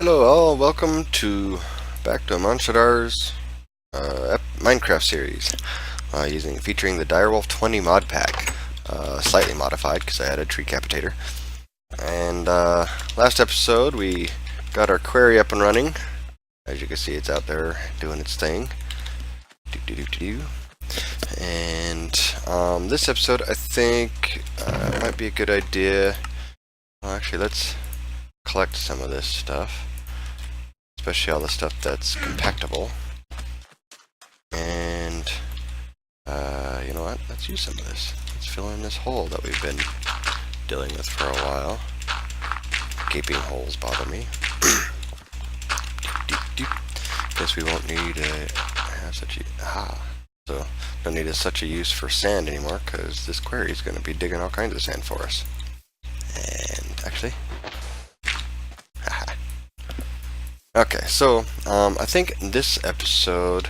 Hello all, welcome back to AmanShadar's Minecraft series, featuring the Direwolf 20 mod pack, slightly modified because I added Tree Capitator. And last episode we got our quarry up and running. As you can see, it's out there doing its thing. And this episode, I think might be a good idea. Well, actually, let's collect some of this stuff. Especially all the stuff that's compactable. And, you know what? Let's use some of this. Let's fill in this hole that we've been dealing with for a while. Gaping holes bother me. Guess we won't need so don't need such a use for sand anymore, because this quarry is going to be digging all kinds of sand for us. And, actually... Okay, so, I think in this episode,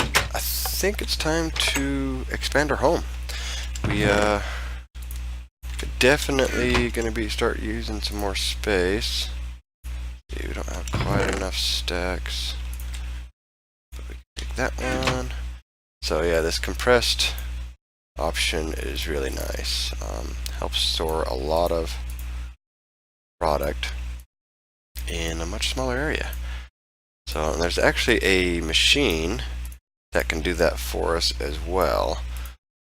I think it's time to expand our home. We, definitely gonna start using some more space. See, we don't have quite enough stacks. But we can take that one. So yeah, this compressed option is really nice. Helps store a lot of product in a much smaller area. So there's actually a machine that can do that for us as well.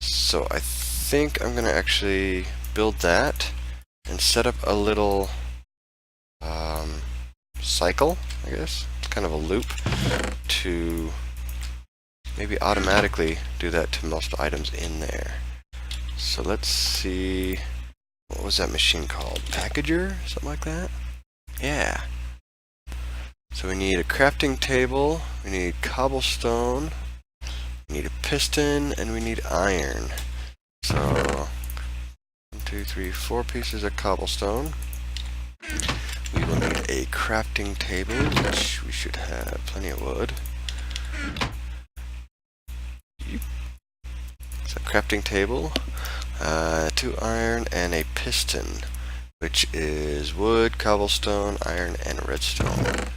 So I think I'm gonna actually build that and set up a little cycle, I guess. It's kind of a loop to maybe automatically do that to most items in there. So let's see, what was that machine called? Packager? Something like that? Yeah. So we need a crafting table, we need cobblestone, we need a piston, and we need iron. So, 1, 2, 3, 4 pieces of cobblestone. We will need a crafting table, which we should have plenty of wood. So, crafting table, 2 iron, and a piston, which is wood, cobblestone, iron, and redstone.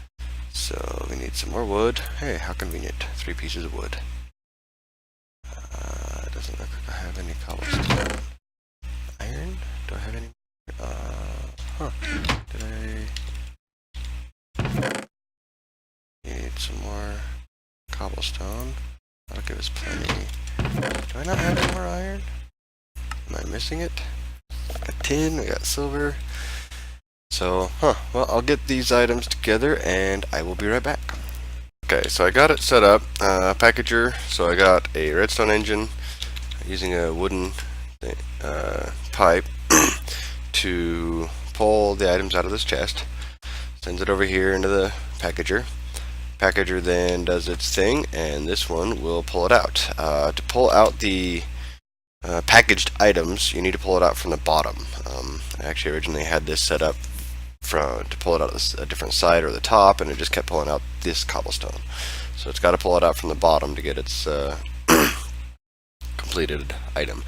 So we need some more wood. Hey, how convenient. 3 pieces of wood. Doesn't look like I have any cobblestone. Iron? Do I have any? Did I? Need some more cobblestone. That'll give us plenty. Do I not have any more iron? Am I missing it? We got tin, we got silver. So, well, I'll get these items together and I will be right back. Okay, so I got it set up, packager, so I got a redstone engine using a wooden pipe to pull the items out of this chest, sends it over here into the packager. Packager then does its thing, and this one will pull it out. To pull out the packaged items, you need to pull it out from the bottom. I actually originally had this set up to pull it out a different side or the top, and it just kept pulling out this cobblestone. So it's got to pull it out from the bottom to get its completed item.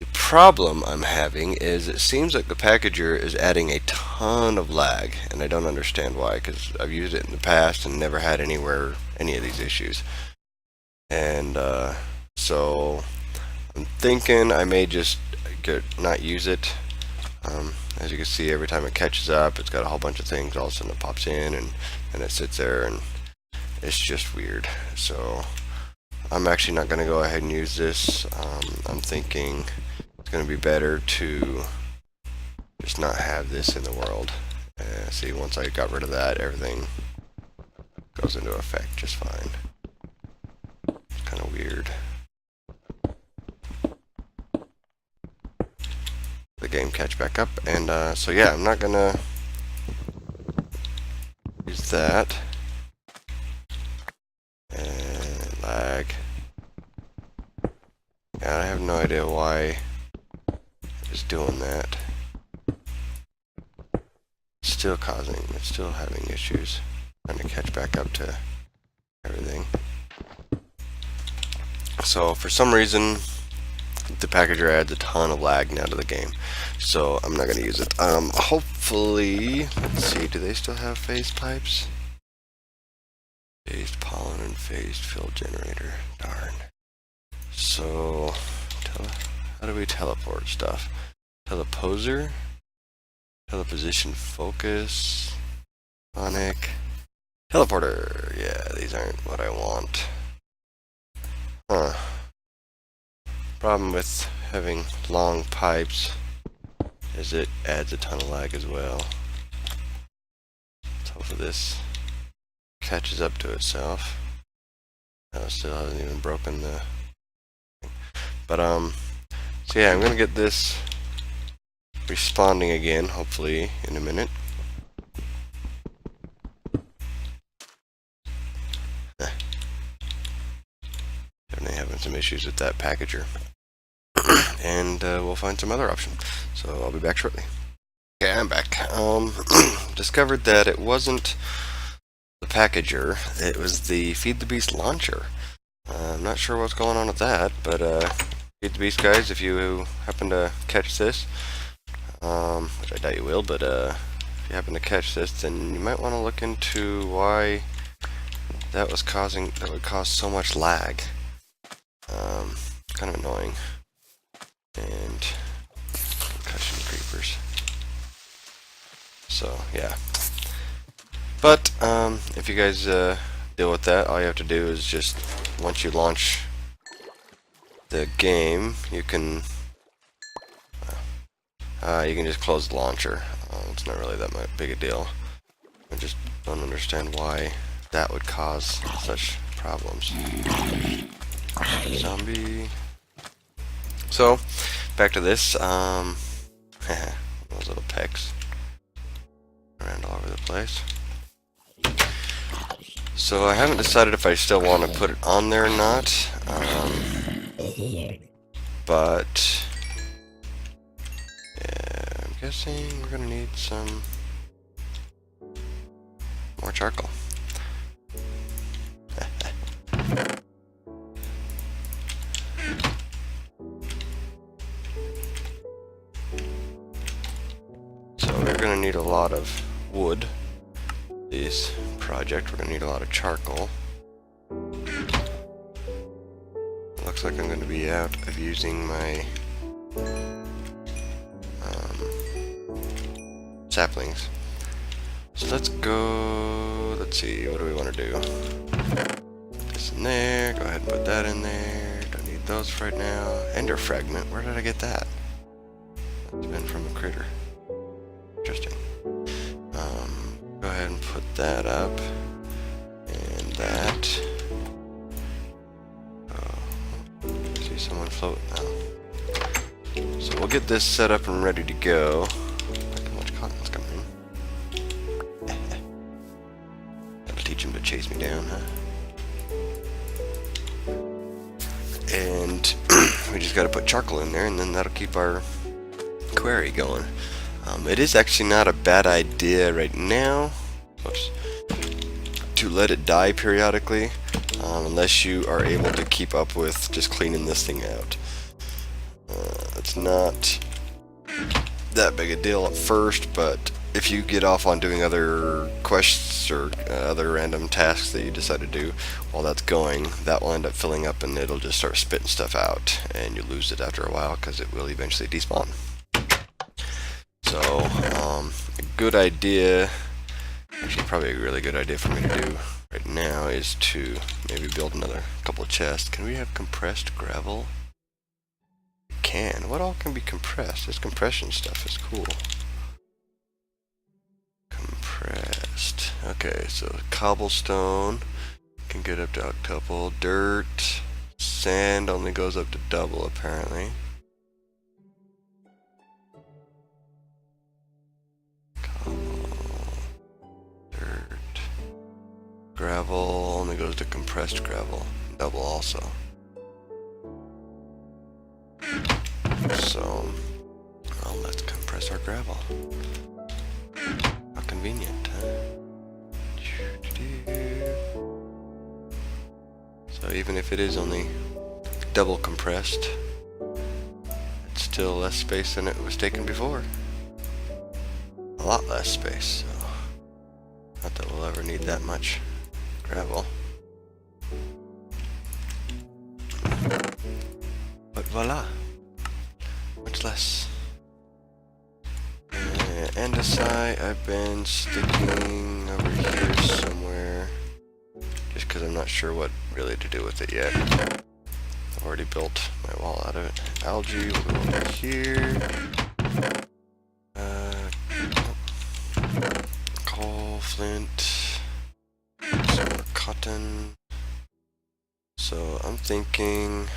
The problem I'm having is it seems like the packager is adding a ton of lag, and I don't understand why, because I've used it in the past and never had any of these issues. And so I'm thinking I may just not use it. As you can see, every time it catches up, it's got a whole bunch of things. All of a sudden it pops in and it sits there, and it's just weird. So I'm actually not going to go ahead and use this. I'm thinking it's going to be better to just not have this in the world. See, once I got rid of that, everything goes into effect just fine. It's kind of weird. The game catch back up, and so yeah, I'm not gonna use that. And lag. Yeah, I have no idea why it's doing that. It's still having issues trying to catch back up to everything. So for some reason, the packager adds a ton of lag now to the game, so I'm not gonna use it. Hopefully, let's see, do they still have phased pipes? Phased pollen and phased fill generator, darn. So, how do we teleport stuff? Teleposer? Teleposition focus? Sonic? Teleporter! Yeah, these aren't what I want. Huh. Problem with having long pipes is it adds a ton of lag as well. Let's hope for this catches up to itself. No, it still hasn't even broken the... But, so yeah, I'm gonna get this responding again, hopefully, in a minute. Definitely having some issues with that packager. And we'll find some other option. So I'll be back shortly. Okay, I'm back. Discovered that it wasn't the packager, it was the Feed the Beast launcher. I'm not sure what's going on with that, but Feed the Beast guys, if you happen to catch this, which I doubt you will, but if you happen to catch this, then you might want to look into why that would cause so much lag. Kind of annoying. And concussion creepers. So yeah. But if you guys deal with that, all you have to do is just once you launch the game, you can just close the launcher. It's not really that big a deal. I just don't understand why that would cause such problems. Zombie. So, back to this. Those little pecks around all over the place. So I haven't decided if I still want to put it on there or not. But yeah, I'm guessing we're gonna need some more charcoal. We're going to need a lot of wood. This project, we're going to need a lot of charcoal. Looks like I'm going to be out of using my saplings. So let's go, let's see, what do we want to do? This in there, go ahead and put that in there. Don't need those for right now. Ender fragment, where did I get that? That's been from a critter. Interesting. Go ahead and put that up. And that. Oh, I see someone floating now. So we'll get this set up and ready to go. Look how much cotton's coming in. That'll teach him to chase me down, huh? And we just gotta put charcoal in there, and then that'll keep our quarry going. It is actually not a bad idea right now to let it die periodically, unless you are able to keep up with just cleaning this thing out. It's not that big a deal at first, but if you get off on doing other quests or other random tasks that you decide to do while that's going, that will end up filling up and it'll just start spitting stuff out, and you lose it after a while because it will eventually despawn. So, a good idea, actually probably a really good idea for me to do right now is to maybe build another couple of chests. Can we have compressed gravel? We can. What all can be compressed? This compression stuff is cool. Compressed. Okay, so cobblestone can get up to octuple. Dirt, sand only goes up to double apparently. Gravel only goes to compressed gravel, double also. So, well, let's compress our gravel. How convenient, huh? So even if it is only double compressed, still less space than it was taking before. A lot less space, so not that we'll ever need that much gravel. But voila, much less. Andesite I've been sticking over here somewhere, just because I'm not sure what really to do with it yet. I've already built my wall out of it. Algae will go over here. Coal, flint, some more cotton. So I'm thinking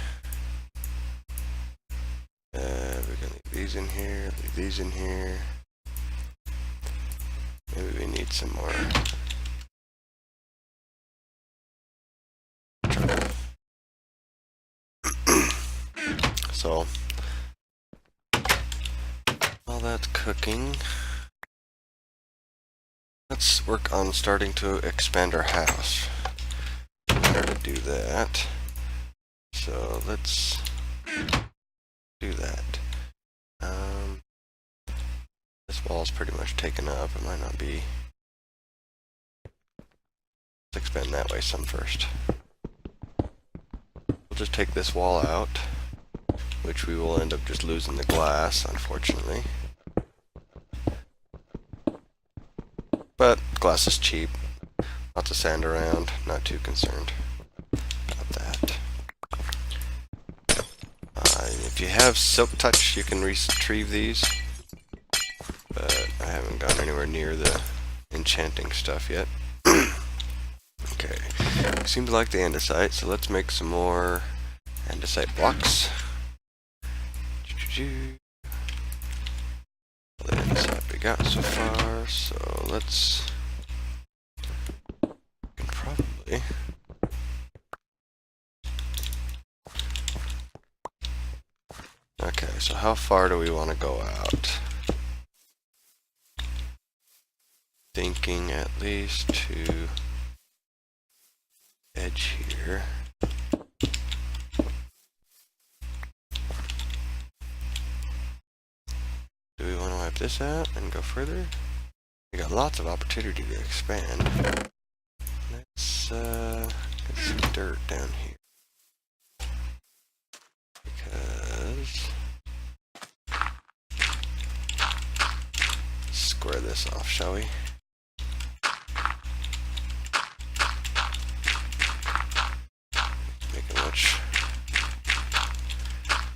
we're gonna leave these in here, leave these in here. Maybe we need some more. So while that's cooking, let's work on starting to expand our house. In order to do that, so let's do that. This wall's pretty much taken up. It might not be. Let's expand that way some first. We'll just take this wall out, which we will end up just losing the glass, unfortunately. But glass is cheap. Lots of sand around. Not too concerned about that. If you have silk touch, you can retrieve these. But I haven't gone anywhere near the enchanting stuff yet. Okay, seems like the andesite, so let's make some more andesite blocks. All the andesite we got so far, so let's probably okay, so how far do we want to go out? Thinking at least to edge here. Do we want to wipe this out and go further? We got lots of opportunity to expand. Let's get some dirt down here. Because square this off, shall we?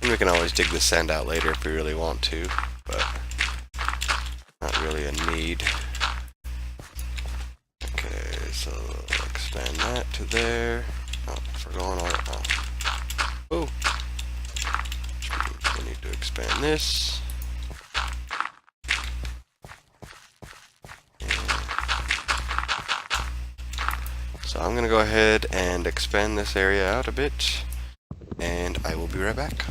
And we can always dig the sand out later if we really want to, but not really a need. Okay, so expand that to there. Oh, we're going on. Oh, we need to expand this. So I'm gonna go ahead and expand this area out a bit, and I will be right back.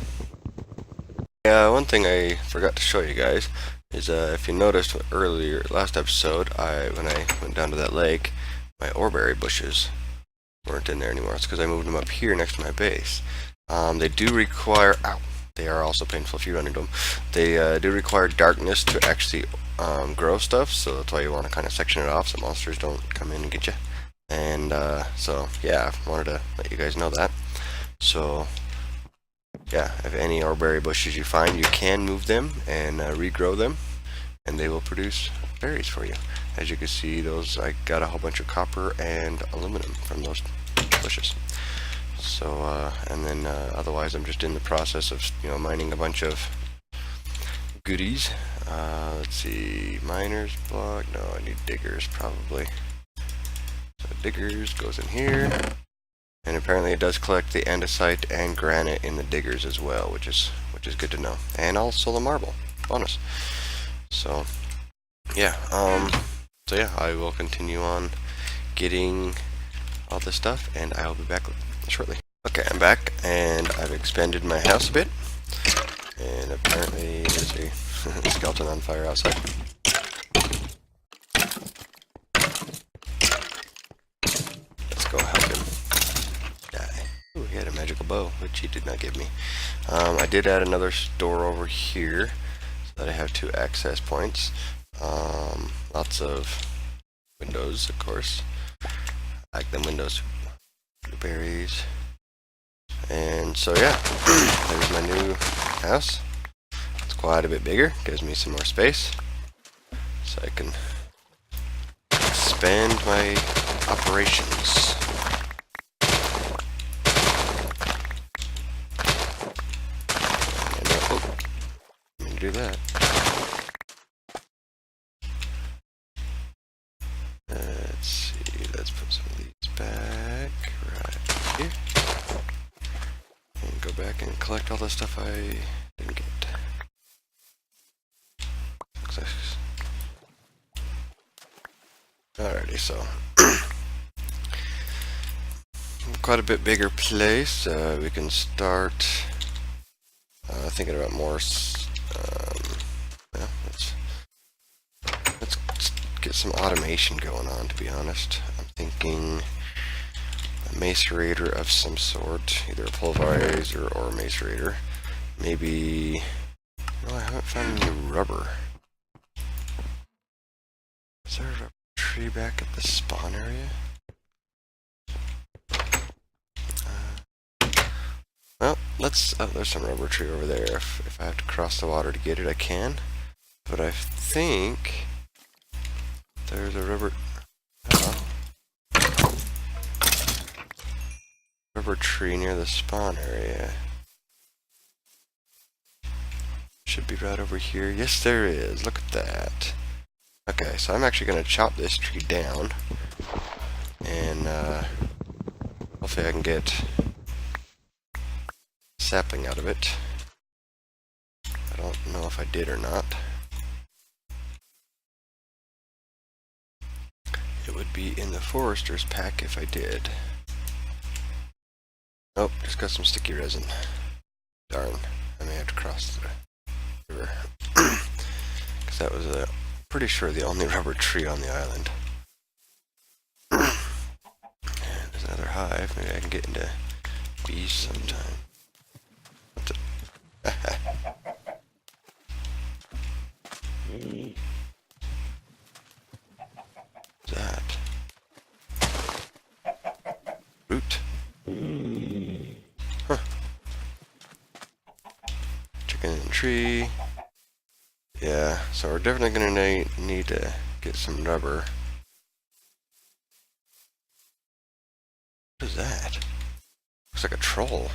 One thing I forgot to show you guys is if you noticed earlier, last episode, when I went down to that lake, my oreberry bushes weren't in there anymore. It's because I moved them up here next to my base. They do require, they are also painful if you run into them. They do require darkness to actually grow stuff, so that's why you want to kind of section it off so monsters don't come in and get you. And so yeah, I wanted to let you guys know that. So yeah, if any oreberry bushes you find, you can move them and regrow them, and they will produce berries for you. As you can see, those, I got a whole bunch of copper and aluminum from those bushes. So and then otherwise I'm just in the process of mining a bunch of goodies. Let's see, miner's block, no, I need diggers probably. So diggers goes in here. And apparently it does collect the andesite and granite in the diggers as well, which is good to know. And also the marble bonus. So yeah, I will continue on getting all this stuff, and I'll be back shortly. Okay, I'm back, and I've expanded my house a bit. And apparently there's a skeleton on fire outside. Let's go help him die. Ooh, he had a magical bow. We which he did not give me. I did add another door over here so that I have 2 access points. Lots of windows, of course. I like them windows. Blueberries. And so yeah, there's my new house. It's quite a bit bigger, gives me some more space, so I can expand my operations. And I'm gonna do that. Let's see, let's put some of these back right here. And go back and collect all the stuff I didn't get. Looks like... Alrighty, so quite a bit bigger place. We can start thinking about more. Yeah, let's get some automation going on. To be honest, I'm thinking a macerator of some sort, either a pulverizer or a macerator. Maybe. No, I haven't found any rubber. Is there a rubber tree back at the spawn area? Well, let's. Oh, there's some rubber tree over there. If I have to cross the water to get it, I can. But I think there's a rubber. Rubber tree near the spawn area. Should be right over here. Yes, there is. Look at that. Okay, so I'm actually going to chop this tree down, and hopefully I can get sapling out of it. I don't know if I did or not. It would be in the forester's pack if I did. Nope, just got some sticky resin. Darn, I may have to cross the river. Because that was pretty sure the only rubber tree on the island. And there's another hive. Maybe I can get into bees sometime. What's it? What's that? Root. Huh. Chicken and tree. Yeah, so we're definitely going to need to get some rubber. What is that? Looks like a troll.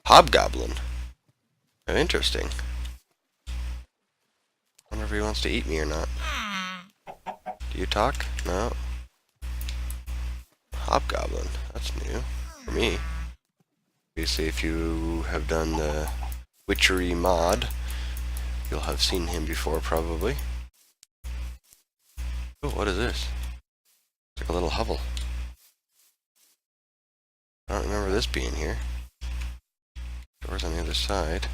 Hobgoblin. Oh, interesting. Wonder if he wants to eat me or not. Do you talk? No. Hobgoblin. That's new for me. Obviously, if you have done the witchery mod, you'll have seen him before, probably. Oh, what is this? It's like a little hovel. I don't remember this being here. Doors on the other side.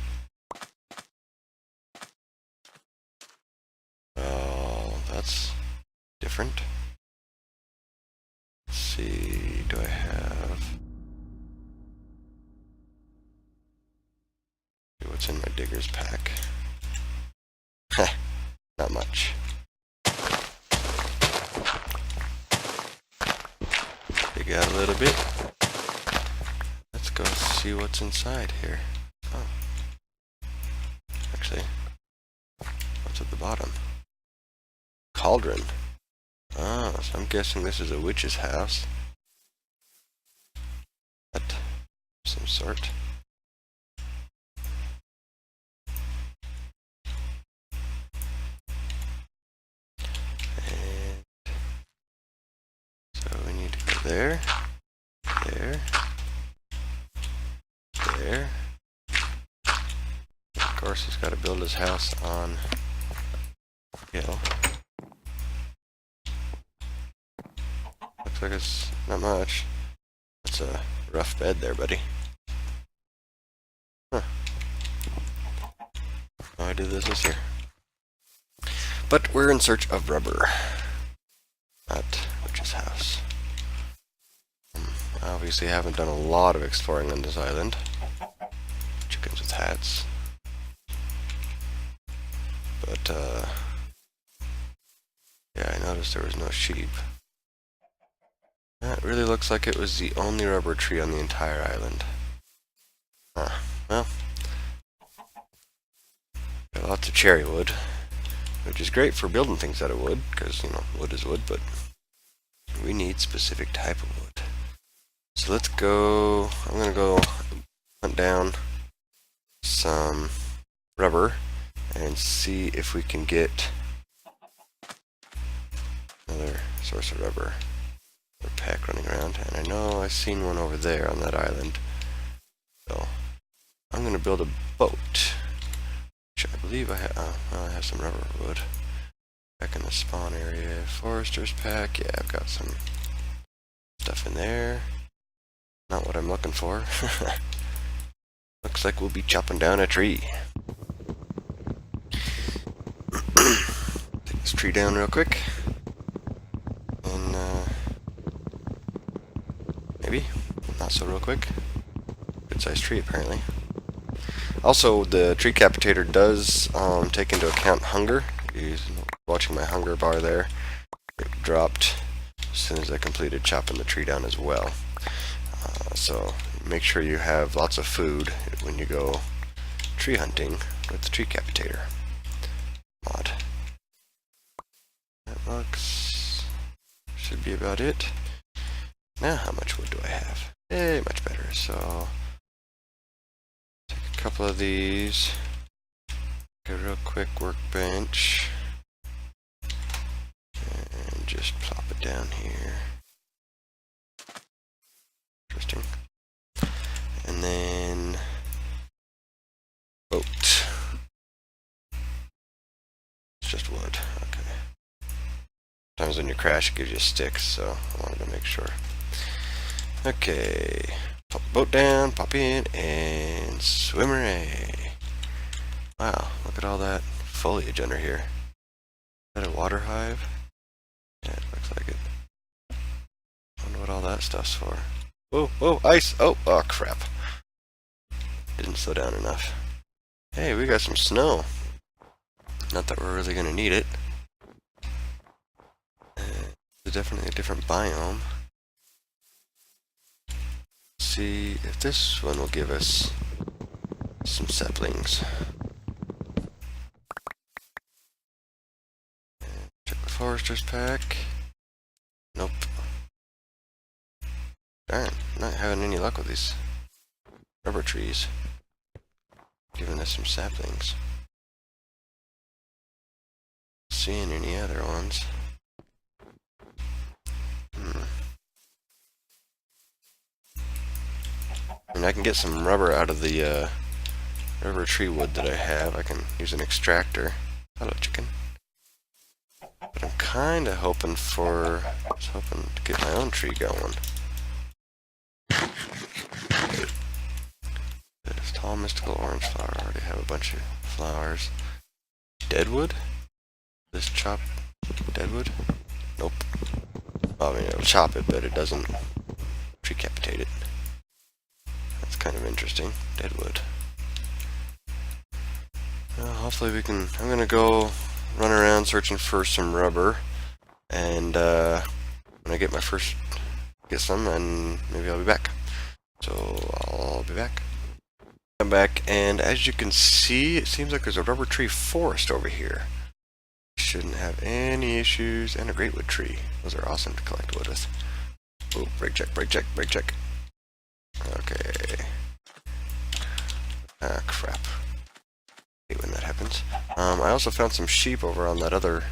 Oh, that's different. Let's see, do I have... What's in my digger's pack? Heh, not much. Dig out a little bit. Let's go see what's inside here. Oh. Actually, what's at the bottom? Cauldron. Ah, so I'm guessing this is a witch's house. Of some sort. And so we need to go there, there, there. Of course, he's got to build his house on hill. Looks like it's not much. That's a rough bed there, buddy. Huh. Why did this business here. But we're in search of rubber. At Witch's house. Obviously haven't done a lot of exploring on this island. Chickens with hats. But, yeah, I noticed there was no sheep. That really looks like it was the only rubber tree on the entire island. Huh. Well, got lots of cherry wood, which is great for building things out of wood, because, you know, wood is wood, but we need specific type of wood. So let's go, I'm going to go hunt down some rubber and see if we can get another source of rubber. A pack running around, and I know I've seen one over there on that island. So I'm going to build a boat, which I believe I have some rubber wood back in the spawn area. Forester's pack, yeah, I've got some stuff in there. Not what I'm looking for. Looks like we'll be chopping down a tree. Take this tree down real quick. And, maybe. Not so real quick. Good sized tree, apparently. Also, the tree capitator does take into account hunger. You're watching my hunger bar there. It dropped as soon as I completed chopping the tree down as well. So make sure you have lots of food when you go tree hunting with the tree capitator mod. That should be about it. Now how much wood do I have? Hey, much better. So take a couple of these, get a real quick workbench, and just plop it down here. Interesting. And then boat. It's just wood. Okay. Sometimes when you crash it gives you sticks, so I wanted to make sure. Okay. Pop the boat down, pop in, and swim away. Wow, look at all that foliage under here. Is that a water hive? Yeah, it looks like it. I wonder what all that stuff's for. Whoa, whoa, ice! Oh, crap. Didn't slow down enough. Hey, we got some snow. Not that we're really gonna need it. It's definitely a different biome. Let's see if this one will give us some saplings. Check the forester's pack. Nope. Darn, not having any luck with these rubber trees. Giving us some saplings. Seeing any other ones? And I can get some rubber out of the rubber tree wood that I have. I can use an extractor. Hello, chicken. But I'm kind of hoping to get my own tree going. This tall mystical orange flower. I already have a bunch of flowers. Deadwood? This chop deadwood? Nope. I mean, it'll chop it, but it doesn't decapitate it. That's kind of interesting. Deadwood. Well, hopefully we can... I'm gonna go run around searching for some rubber, and when I get some, and maybe I'll be back. So I'll be back. I'm back, and as you can see, it seems like there's a rubber tree forest over here. Shouldn't have any issues, and a great wood tree. Those are awesome to collect wood with. Oh, brake check, brake check, brake check. Okay. Ah, crap. I hate when that happens. I also found some sheep over on that other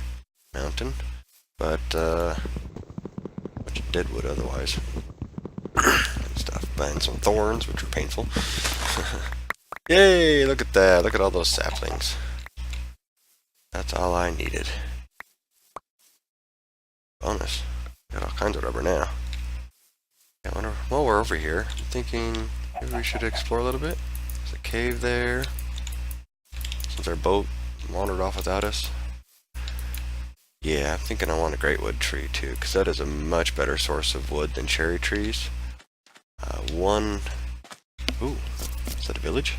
mountain, but bunch of dead wood otherwise. And stuff, and some thorns, which were painful. Yay! Look at that! Look at all those saplings. That's all I needed. Bonus. Got all kinds of rubber now. I wonder, while we're over here, I'm thinking maybe we should explore a little bit. There's a cave there. Since our boat wandered off without us. Yeah, I'm thinking I want a great wood tree too, because that is a much better source of wood than cherry trees. Ooh, is that a village?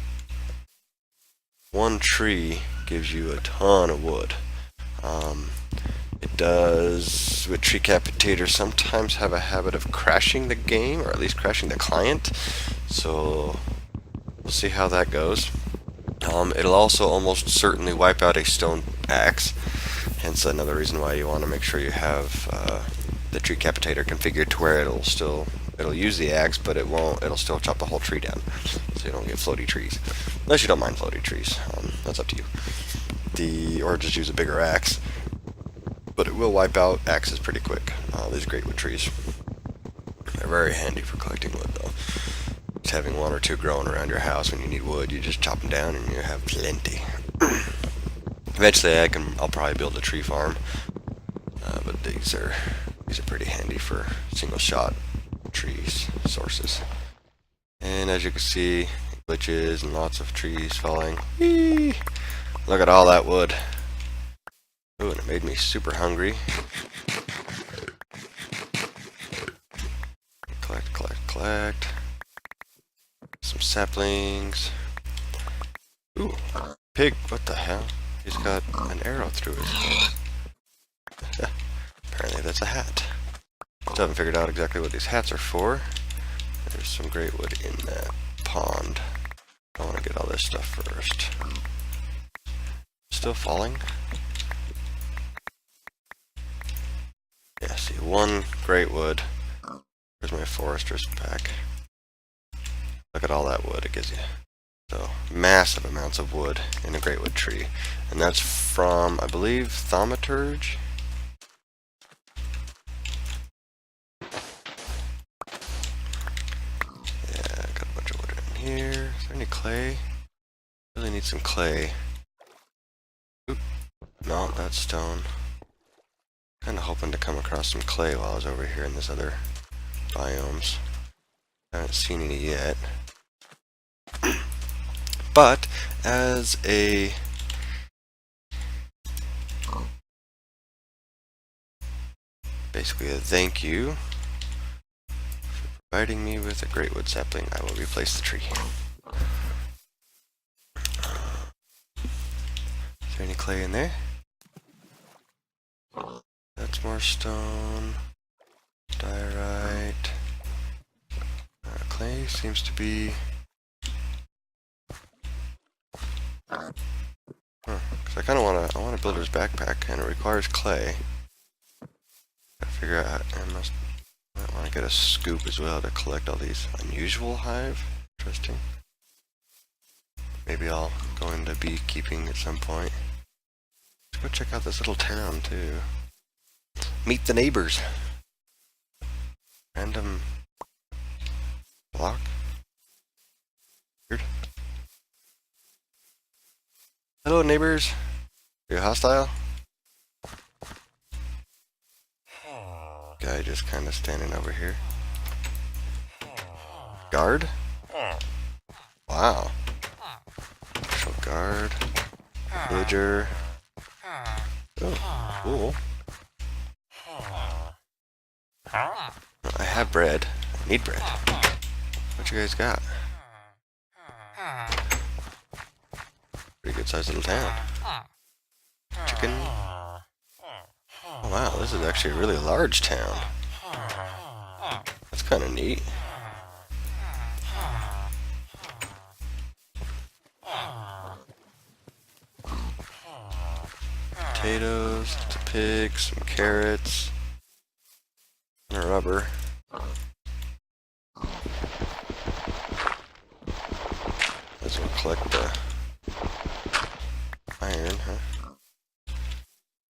One tree gives you a ton of wood. It does, with tree capitators, sometimes have a habit of crashing the game, or at least crashing the client. So we'll see how that goes. It'll also almost certainly wipe out a stone axe. Hence another reason why you want to make sure you have the tree capitator configured to where it'll use the axe, but it'll still chop the whole tree down, so you don't get floaty trees. Unless you don't mind floaty trees, that's up to you. Or just use a bigger axe, but it will wipe out axes pretty quick. These great wood trees, they're very handy for collecting wood though. Just having one or two growing around your house when you need wood, you just chop them down and you have plenty. Eventually I'll probably build a tree farm, but these are pretty handy for single shot trees sources. And as you can see, glitches and lots of trees falling. Whee! Look at all that wood. Ooh, and it made me super hungry. Collect. Some saplings. Ooh, pig, what the hell? He's got an arrow through his head. Apparently that's a hat. Still haven't figured out exactly what these hats are for. There's some great wood in that pond. I want to get all this stuff first. Still falling? Yeah, see, one great wood. There's my forester's pack. Look at all that wood it gives you. So, massive amounts of wood in a great wood tree. And that's from, I believe, Thaumaturge. Yeah, got a bunch of wood in here. Is there any clay? Really need some clay. Oop. No, that's stone. Kinda hoping to come across some clay while I was over here in this other biomes. Haven't seen any yet. But as basically a thank you for providing me with a great wood sapling, I will replace the tree. Is there any clay in there? That's more stone. Diorite. Clay seems to be. Because I kind of want a builder's backpack, and it requires clay. Gotta figure out. I might want to get a scoop as well to collect all these unusual hive. Interesting. Maybe I'll go into beekeeping at some point. Let's go check out this little town too. Meet the neighbors. Random block. Weird. Hello, neighbors. Are you hostile? Guy just kind of standing over here. Guard? Wow. Special guard. Villager. Oh, cool. I have bread. I need bread. What you guys got? Pretty good sized little town. Chicken. Oh, wow, this is actually a really large town. That's kind of neat. Potatoes, some pigs, some carrots, and a rubber. Let's go collect the iron, huh?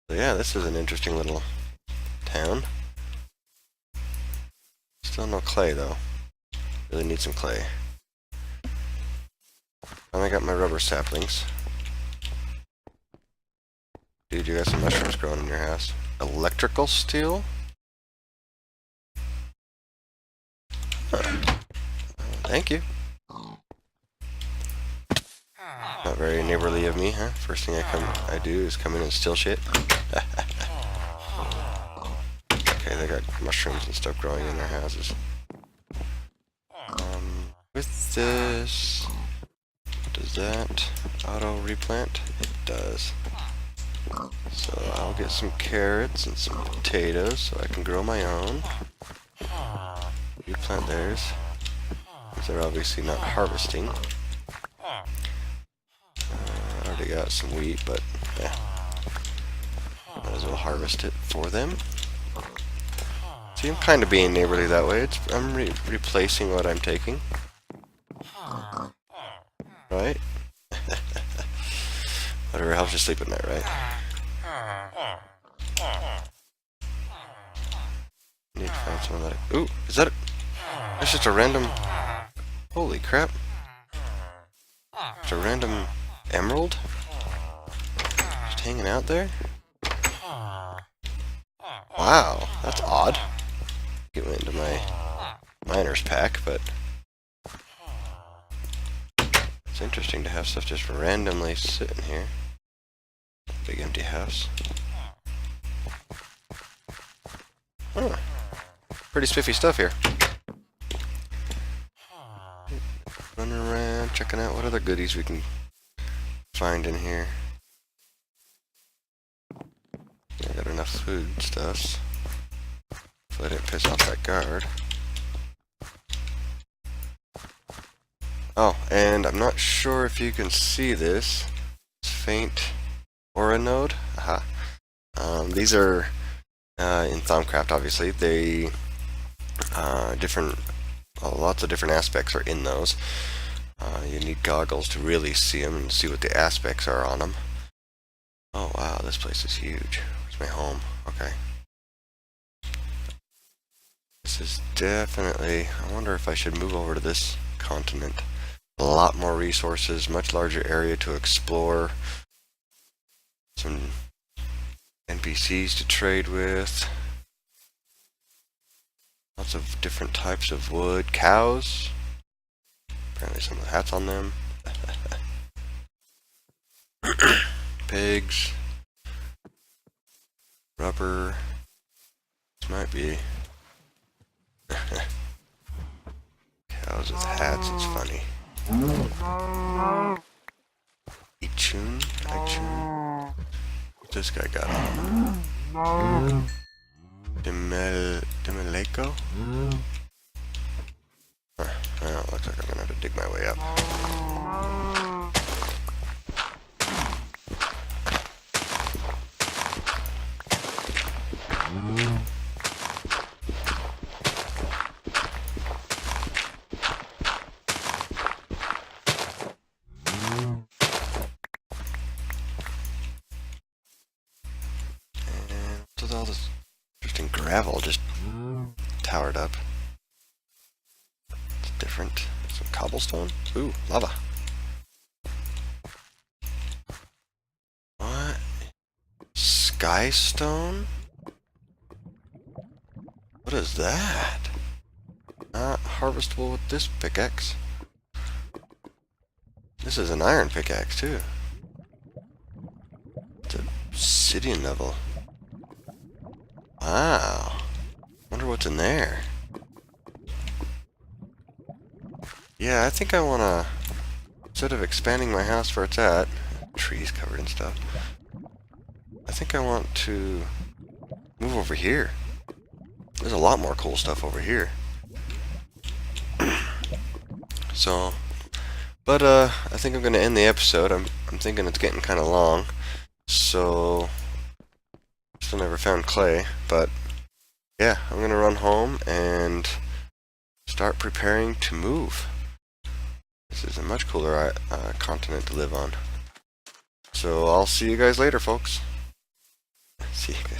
So yeah, this is an interesting little town. Still no clay though. Really need some clay. Finally got my rubber saplings. Dude, you got some mushrooms growing in your house. Electrical steel? Huh. Thank you. Not very neighborly of me, huh? First thing I do is come in and steal shit. Okay, they got mushrooms and stuff growing in their houses. With this, does that auto replant? It does. So I'll get some carrots and some potatoes so I can grow my own. Replant theirs. They're obviously not harvesting. I already got some wheat, but might as well harvest it for them. See, I'm kind of being neighborly that way. I'm replacing what I'm taking. Right? Whatever helps you sleep at night, right? Need to find some of that. Ooh, is that that's just a random... Holy crap. It's a random emerald? Just hanging out there? Wow, that's odd. Get into my miner's pack, but it's interesting to have stuff just randomly sitting here. Big empty house. Huh. Pretty spiffy stuff here. Running around, checking out what other goodies we can find in here. I got enough food stuffs. So I didn't piss off that guard. Oh, and I'm not sure if you can see this. It's faint aura node. Aha. These are in Thaumcraft, obviously. They lots of different aspects are in those. You need goggles to really see them and see what the aspects are on them. Oh wow, this place is huge. Where's my home? Okay. This is definitely... I wonder if I should move over to this continent. A lot more resources, much larger area to explore. Some NPCs to trade with. Lots of different types of wood. Cows. Apparently some of the hats on them. Pigs. Rubber. This might be... Cows with hats, it's funny. Ichun? What's this guy got on? Demeleko? Well, looks like I'm gonna have to dig my way up. With all this interesting gravel just towered up. It's different. Some cobblestone. Ooh, lava. What? Sky stone? What is that? Not harvestable with this pickaxe. This is an iron pickaxe too. It's obsidian level. Wow. Wonder what's in there. Yeah, I think I want to, instead of expanding my house where it's at, trees covered and stuff, I think I want to move over here. There's a lot more cool stuff over here. So, but I think I'm going to end the episode. I'm thinking it's getting kind of long. So, still never found clay, but yeah, I'm going to run home and start preparing to move. This is a much cooler continent to live on. So I'll see you guys later, folks. See you guys.